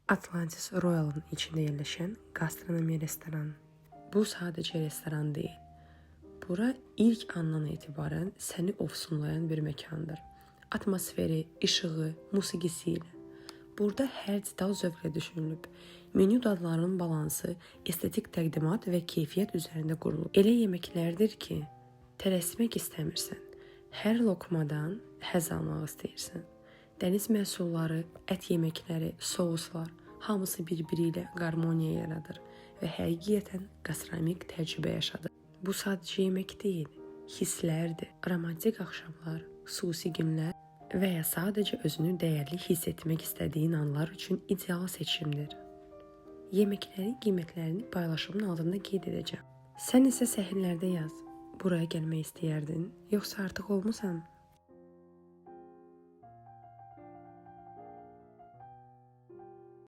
Atlantis Royal'ın içinde yerleşen gastronomi restoranı. Bu sadece restoran değil. Bura ilk andan itibaren seni ofsunlayan bir mekandır. Atmosferi, ışığı, musiqisiyle. Burada hər detal zövqlə düşünülüb. Menü dadlarının balansı, estetik təqdimat və keyfiyyət üzərində qurulub. Elə yeməklərdir ki, tələsmək istəmirsən. Hər lokmadan həzz almaq istəyirsən. Dəniz məhsulları, ət yeməkləri, souslar hamısı bir-biri ilə qarmoniya yaradır və həqiqətən gastronomik təcrübə yaşadır. Bu sadəcə yemək deyil, hisslərdir. Romantik axşamlar, xüsusi günlər və ya sadəcə özünü dəyərli hiss etmək istədiyin anlar üçün ideal seçimdir. Yeməklərin qiymətlərini paylaşımın altında qeyd edəcəm. Sən isə səhifələrdə yaz. Buraya gəlmək istəyərdin, yoxsa artıq olmusan?